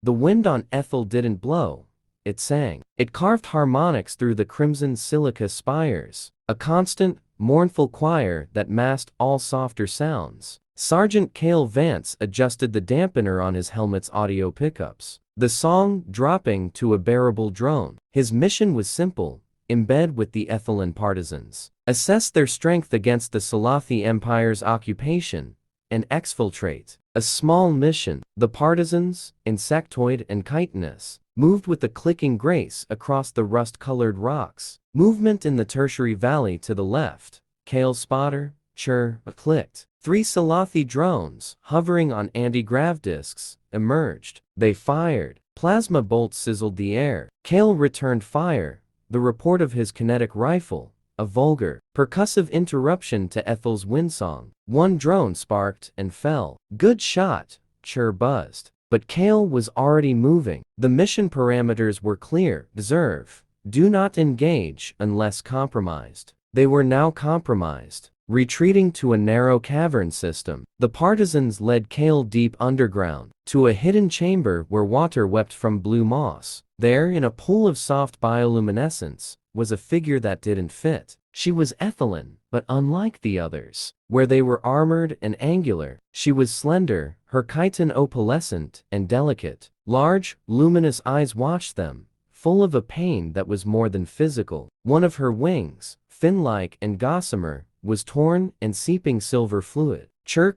The wind on Aethel didn't blow, it sang. It carved harmonics through the crimson silica spires, a constant, mournful choir that masked all softer sounds. Sergeant Kael Vance adjusted the dampener on his helmet's audio pickups, the song dropping to a bearable drone. His mission was simple: embed with the Aethelan partisans, assess their strength against the Silathi Empire's occupation, and exfiltrate. A small mission. The partisans, insectoid and chitinous, moved with a clicking grace across the rust-colored rocks. Movement in the tertiary valley to the left. Kael's spotter, clicked. 3 Silathi drones, hovering on anti-grav discs, emerged. They fired. Plasma bolts sizzled the air. Kael returned fire, the report of his kinetic rifle, a vulgar, percussive interruption to Aethel's windsong. 1 drone sparked and fell. Good shot, buzzed. But Kael was already moving. The mission parameters were clear: observe, do not engage unless compromised. They were now compromised. Retreating to a narrow cavern system, the partisans led Kael deep underground, to a hidden chamber where water wept from blue moss. There, in a pool of soft bioluminescence, was a figure that didn't fit. She was Aethelan, but unlike the others, where they were armored and angular, she was slender, her chitin opalescent and delicate. Large, luminous eyes watched them, full of a pain that was more than physical. One of her wings, fin-like and gossamer, was torn and seeping silver fluid.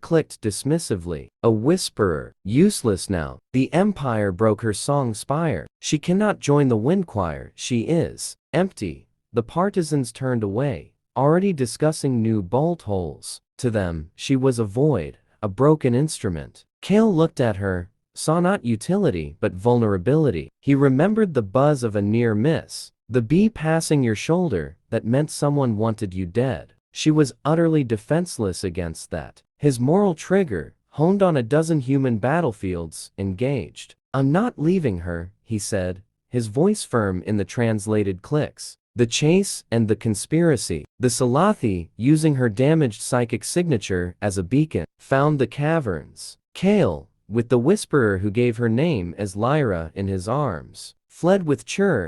Clicked dismissively. A whisperer. Useless now. The Empire broke her song spire. She cannot join the wind choir. She is empty. The partisans turned away, already discussing new bolt holes. To them, she was a void, a broken instrument. Kael looked at her, saw not utility but vulnerability. He remembered the buzz of a near miss, the bee passing your shoulder that meant someone wanted you dead. She was utterly defenseless against that. His moral trigger, honed on a dozen human battlefields, engaged. I'm not leaving her, he said, his voice firm in the translated clicks. The chase and the conspiracy. The Silathi, using her damaged psychic signature as a beacon, found the caverns. Kael, with the Whisperer who gave her name as Lyra in his arms, fled with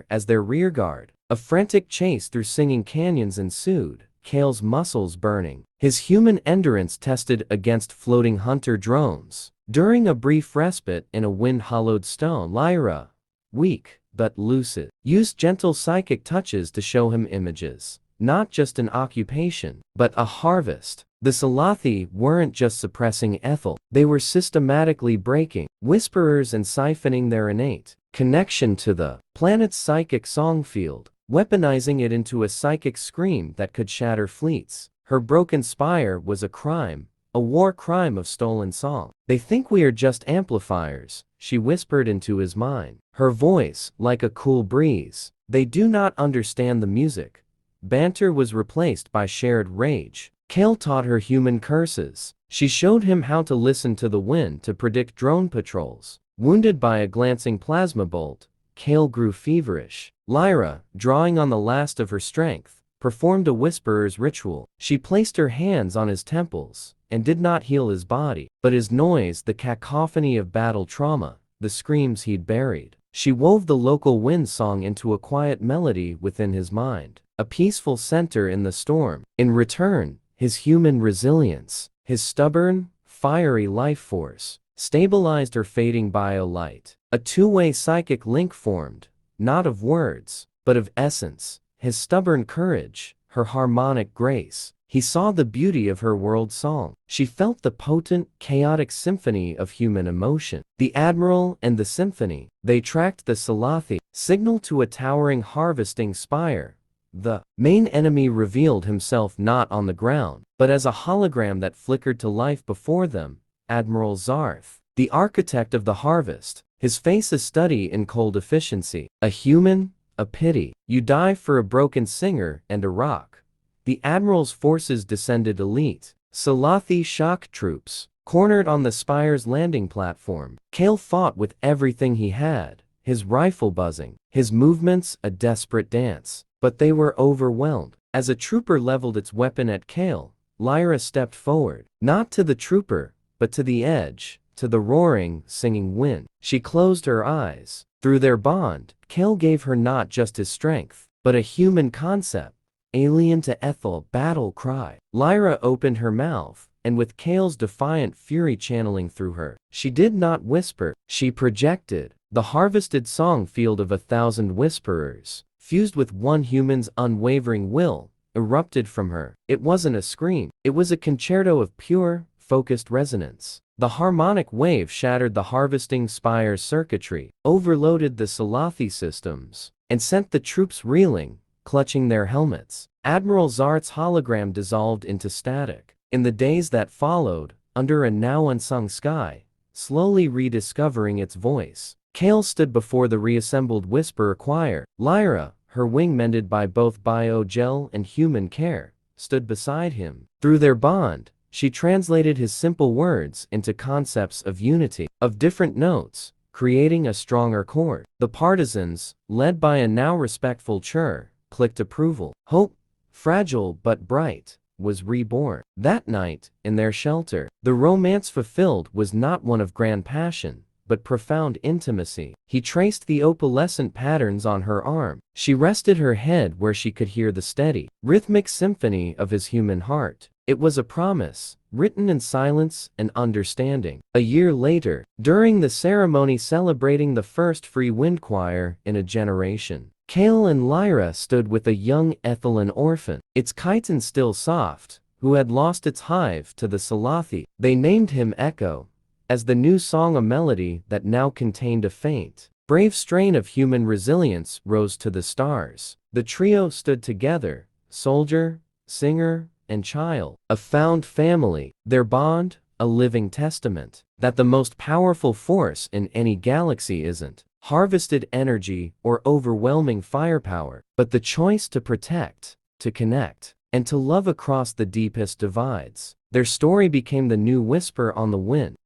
as their rearguard. A frantic chase through singing canyons ensued, Kael's muscles burning, his human endurance tested against floating hunter drones. During a brief respite in a wind-hollowed stone, Lyra, weak but lucid, used gentle psychic touches to show him images. Not just an occupation, but a harvest. The Silathi weren't just suppressing Aethel, they were systematically breaking Whisperers and siphoning their innate connection to the planet's psychic song field, weaponizing it into a psychic scream that could shatter fleets. Her broken spire was a crime, a war crime of stolen song. They think we are just amplifiers, she whispered into his mind, her voice like a cool breeze. They do not understand the music. Banter was replaced by shared rage. Kael taught her human curses. She showed him how to listen to the wind to predict drone patrols. Wounded by a glancing plasma bolt, Kael grew feverish. Lyra, drawing on the last of her strength, performed a whisperer's ritual. She placed her hands on his temples, and did not heal his body, but his noise, the cacophony of battle trauma, the screams he'd buried. She wove the local wind song into a quiet melody within his mind, a peaceful center in the storm. In return, his human resilience, his stubborn, fiery life force, stabilized her fading bio-light. A two-way psychic link formed, not of words, but of essence. His stubborn courage, her harmonic grace. He saw the beauty of her world song. She felt the potent, chaotic symphony of human emotion. The Admiral and the symphony. They tracked the Silathi, signal to a towering harvesting spire. The main enemy revealed himself not on the ground, but as a hologram that flickered to life before them. Admiral Zarth, the architect of the harvest, his face a study in cold efficiency. A human, a pity. You die for a broken singer and a rock. The Admiral's forces descended elite. Silathi shock troops, cornered on the spire's landing platform. Kael fought with everything he had, his rifle buzzing, his movements a desperate dance. But they were overwhelmed. As a trooper leveled its weapon at Kael, Lyra stepped forward, not to the trooper, but to the edge, to the roaring, singing wind. She closed her eyes. Through their bond, Kael gave her not just his strength, but a human concept, alien to Aethel battle cry. Lyra opened her mouth, and with Kael's defiant fury channeling through her, she did not whisper, she projected. The harvested song field of 1,000 whisperers, fused with one human's unwavering will, erupted from her. It wasn't a scream, it was a concerto of pure, focused resonance. The harmonic wave shattered the harvesting spire's circuitry, overloaded the Silathi systems, and sent the troops reeling, clutching their helmets. Admiral Zart's hologram dissolved into static. In the days that followed, under a now unsung sky, slowly rediscovering its voice, Kael stood before the reassembled Whisperer choir. Lyra, her wing mended by both biogel and human care, stood beside him. Through their bond, she translated his simple words into concepts of unity, of different notes, creating a stronger chord. The partisans, led by a now respectful Chur, clicked approval. Hope, fragile but bright, was reborn. That night, in their shelter, the romance fulfilled was not one of grand passion, but profound intimacy. He traced the opalescent patterns on her arm. She rested her head where she could hear the steady, rhythmic symphony of his human heart. It was a promise, written in silence and understanding. A year later, during the ceremony celebrating the first free wind choir in a generation, Kael and Lyra stood with a young Aethelan orphan, its chitin still soft, who had lost its hive to the Silathi. They named him Echo, as the new song a melody that now contained a faint, brave strain of human resilience rose to the stars. The trio stood together, soldier, singer, and child, a found family, their bond, a living testament, that the most powerful force in any galaxy isn't harvested energy or overwhelming firepower, but the choice to protect, to connect, and to love across the deepest divides. Their story became the new whisper on the wind,